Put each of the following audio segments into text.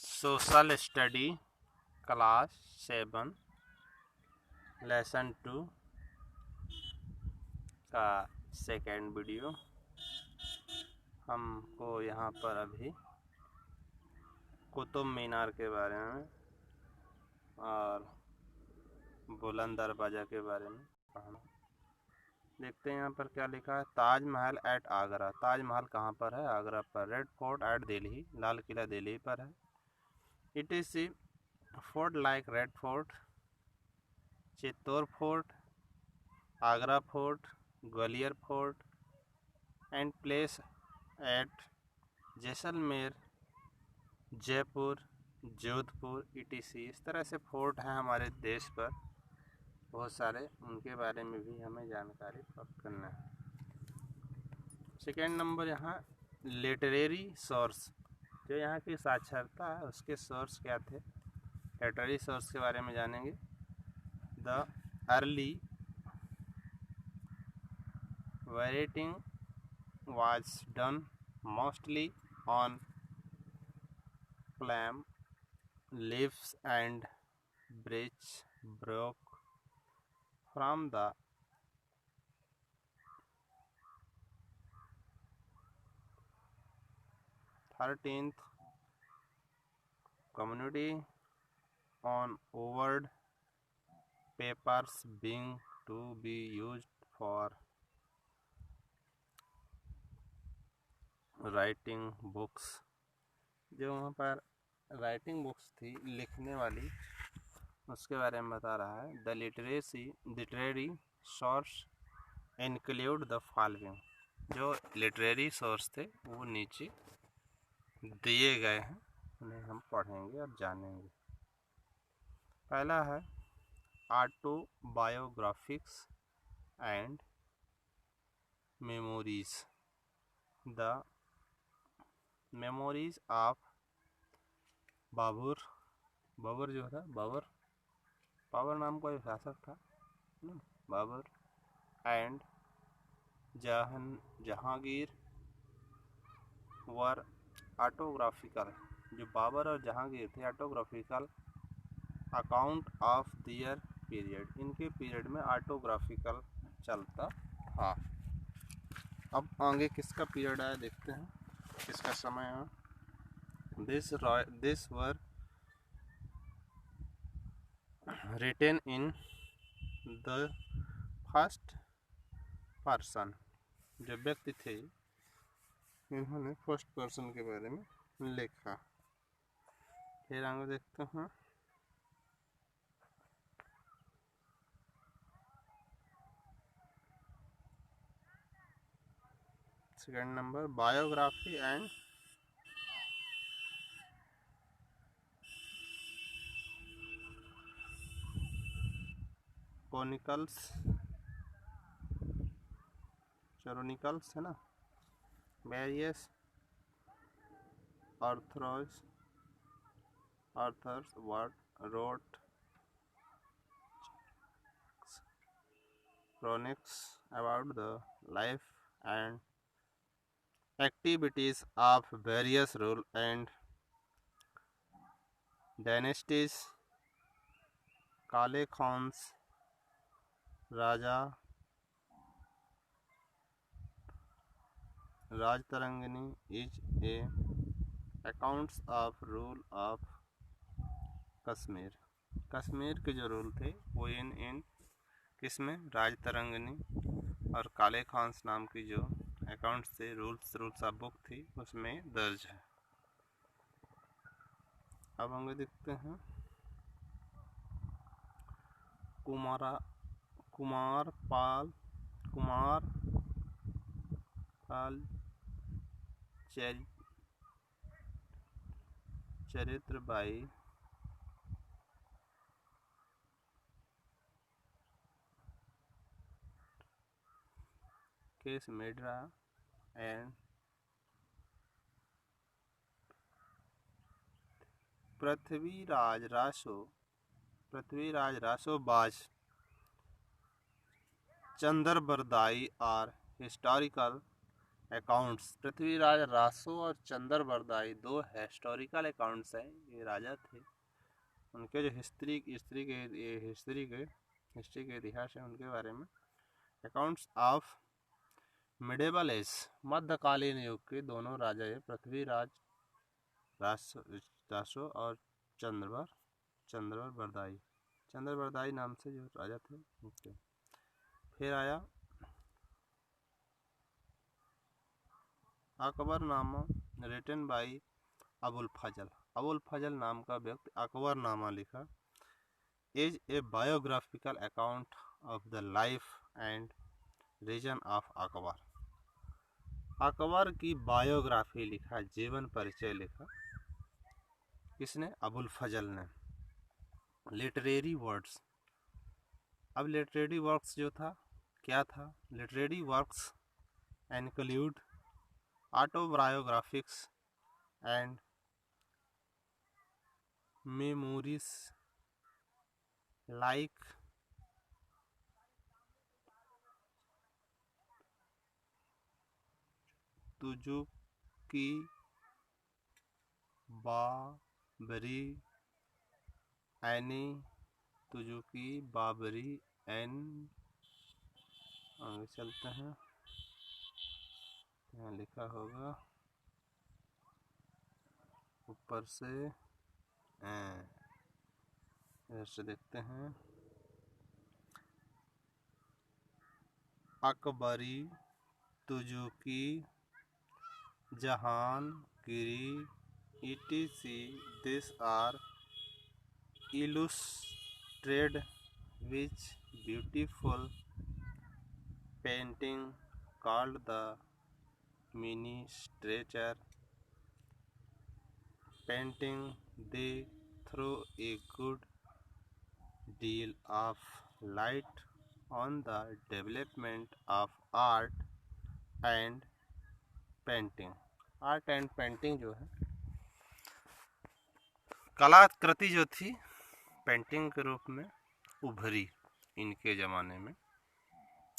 Social study class 7 lesson 2 का second video. हमको यहाँ पर अभी कुतुब मीनार के बारे में और बुलंद दरवाज़ा के बारे में पढ़ना। देखते हैं यहाँ पर क्या लिखा है। ताजमहल एट आगरा। ताजमहल कहाँ पर है? आगरा पर। Red Fort at Delhi. Lal Qila Delhi पर है। It is see fort like Red Fort, Chittor Fort, Agra Fort, Gwalior Fort and place at Jaisalmer, Jaipur, Jodhpur ETC। इस तरह से फोर्ट हैं हमारे देश पर बहुत सारे, उनके बारे में भी हमें जानकारी प्राप्त करना है। सेकेंड नंबर यहाँ लिटरेरी सोर्स, जो यहाँ की साक्षरता है उसके सोर्स क्या थे। लिटरेरी सोर्स के बारे में जानेंगे। The early writing was done mostly on palm leaves and branches broke from the thirteenth community on overd papers being to be used for writing books. जो वहाँ पर राइटिंग बुक्स थी लिखने वाली, उसके बारे में बता रहा है। The literary source include the following. जो लिटरेरी सोर्स थे वो नीचे दिए गए हैं, उन्हें हम पढ़ेंगे और जानेंगे। पहला है autobiographics and memories. The memories of Babur जो था, बाबर नाम का शासक था Babur and Jahangir were autographical. जो बाबर और जहांगीर थे autographical account of their period. इनके पीरियड में ऑटोग्राफिकल चलता था। अब आगे किसका पीरियड आया देखते हैं, किसका समय है। This were written in the first person. जो व्यक्ति थे इन्होंने फर्स्ट पर्सन के बारे में लिखा। फिर आगे देखते हैं। सेकेंड नंबर बायोग्राफी एंड चरोनिकल्स है ना। Various authors wrote chroniques about the life and activities of various rule and dynasties। Kalhana's Rajatarangini is a accounts of rule of Kashmir. Kashmir के जो रूल थे वो इन किसमें, राजतरंगिणी और काले खान्स नाम की जो अकाउंट्स थे, रूल्स ऑफ बुक थी, उसमें दर्ज है। अब हम देखते हैं कुमार पाल चरित्र बाई केस मेड्रा and Prithviraj Raso by Chandbardai are historical accounts Prithviraj Raso और चंद्रबरदाई दो हिस्टोरिकल अकाउंट्स हैं, ये राजा थे, उनके जो हिस्ट्री के इतिहास है उनके बारे में। अकाउंट्स ऑफ मिडेवल एज, मध्यकालीन युग के दोनों राजा है, पृथ्वीराज रासो और चंद्रबरदाई नाम से जो राजा थे उनके। फिर आया अकबरनामा रिटन बाई अबुल फजल नाम का व्यक्ति अकबरनामा लिखा। Is a biographical account of the life and reign of Akbar की बायोग्राफी लिखा, जीवन परिचय लिखा, किसने? अबुल फजल ने। लिटरेरी वर्ड्स, अब लिटरेरी वर्क्स जो था क्या था? Literary works include autobiographies and memories like Tuzuk-i Baburi एन। आगे चलते हैं, यहाँ लिखा होगा ऊपर से, ऐसे देखते हैं, Akbari, Tuzuk-i, Jahangiri, etc. These are illustrated with beautiful painting called the miniature painting. They throw a good deal of light on the development of art and painting. Art and painting जो है, कलाकृति जो थी पेंटिंग के रूप में उभरी इनके ज़माने में।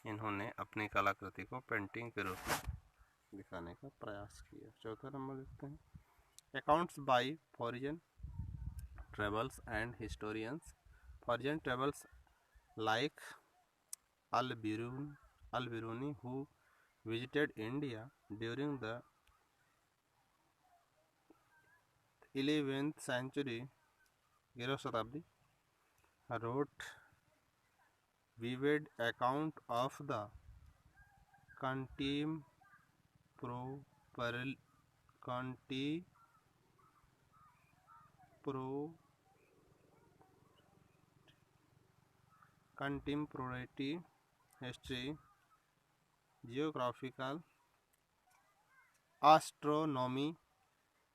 इन्होंने अपनी कलाकृति को पेंटिंग के रूप में दिखाने का प्रयास किया। चौथा नंबर देखते हैं, accounts by foreign travels and historians. Foreign travels like Al-Biruni who visited India during the 11th century, 11वीं शताब्दी, wrote vivid account of the contemporary history, geographical, astronomy,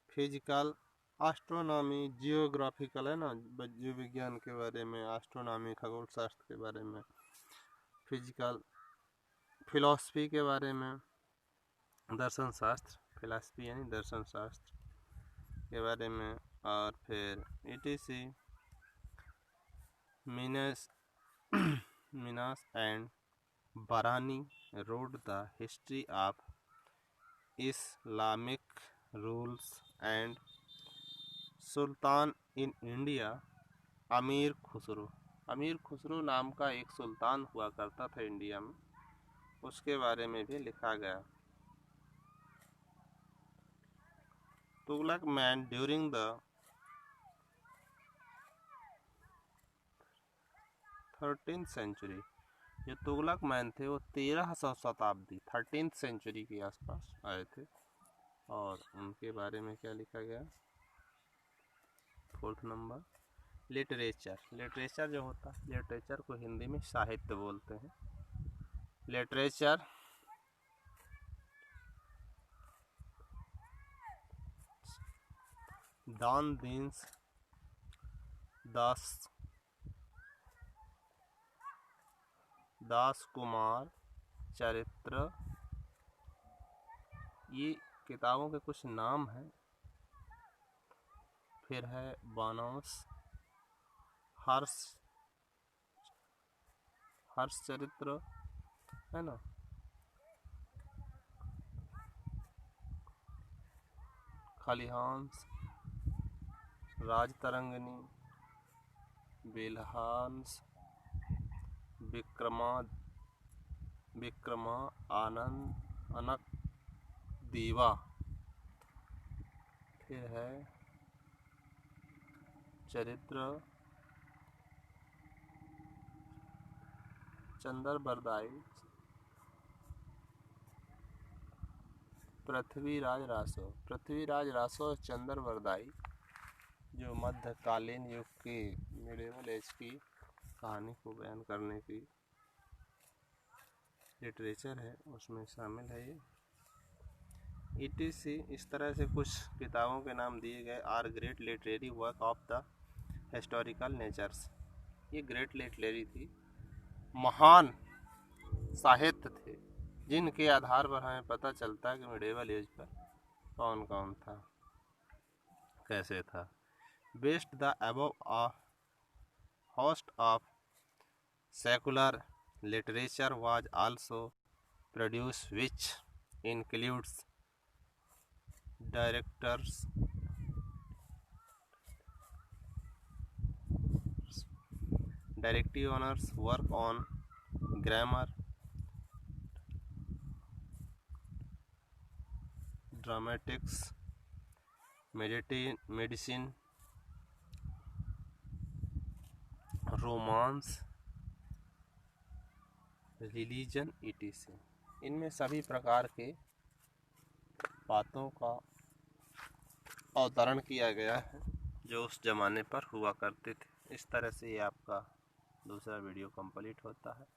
physical, astronomy, geographical है ना, जीव विज्ञान के बारे में, एस्ट्रोनॉमी खगोल शास्त्र के बारे में, फिजिकल, फिलॉसफी के बारे में, दर्शन शास्त्र, फिलॉसफी यानी दर्शन शास्त्र के बारे में, और फिर etc. मिनास एंड बरानी wrote the history of Islamic rules and Sultan in India. अमीर खुसरो नाम का एक सुल्तान हुआ करता था इंडिया में, उसके बारे में भी लिखा गया। Tughlaqnama during the 13th century, जो तुगलक मैन थे वो 1300 शताब्दी 13th सेंचुरी के आसपास आए थे, और उनके बारे में क्या लिखा गया? फोर्थ नंबर, लिटरेचर जो होता है, लिटरेचर को हिंदी में साहित्य बोलते हैं। लिटरेचर दान दीन्स दास कुमार चरित्र, ये किताबों के कुछ नाम हैं। फिर है बानस, हर्ष चरित्र है ना, खलिहांस, राजतरंगिणी, बेलहांस, विक्रमा आनंद, अनक दीवा। फिर है चरित्र, चंद्रबरदाई, पृथ्वीराज रासो चंद्रबरदाई जो मध्यकालीन युग की मिडिवल एज की कहानी को बयान करने की लिटरेचर है, उसमें शामिल है ये। ETC इस तरह से कुछ किताबों के नाम दिए गए। Are great literary work of the historical natures. ये ग्रेट लिटरेरी थी, महान साहित्य थे, जिनके आधार पर हमें पता चलता है कि मिडिवल एज पर कौन कौन था, कैसे था। Best the above a host of secular literature was also produced, which includes directive honors, work on grammar, dramatics, medicine, romance, religion ETC। इनमें सभी प्रकार के बातों का अवतरण किया गया है जो उस जमाने पर हुआ करते थे। इस तरह से ये आपका दूसरा वीडियो कंप्लीट होता है,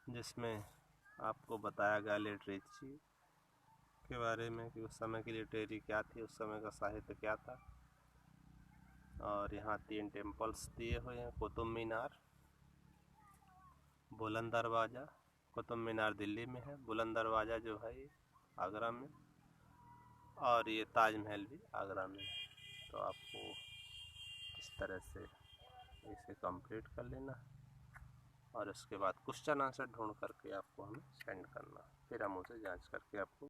जिसमें आपको बताया गया लिटरेचर के बारे में कि उस समय की लिटरेचर क्या थी, उस समय का साहित्य क्या था। और यहाँ 3 टेम्पल्स दिए हुए हैं, कुतुब मीनार, बुलंद दरवाज़ा। कुतुब मीनार दिल्ली में है, बुलंद दरवाज़ा जो है ये आगरा में, और ये ताजमहल भी आगरा में है। तो आपको इस तरह से इसे कंप्लीट कर लेना और उसके बाद क्वेश्चन आंसर ढूंढ करके आपको हमें सेंड करना, फिर हम उसे जांच करके आपको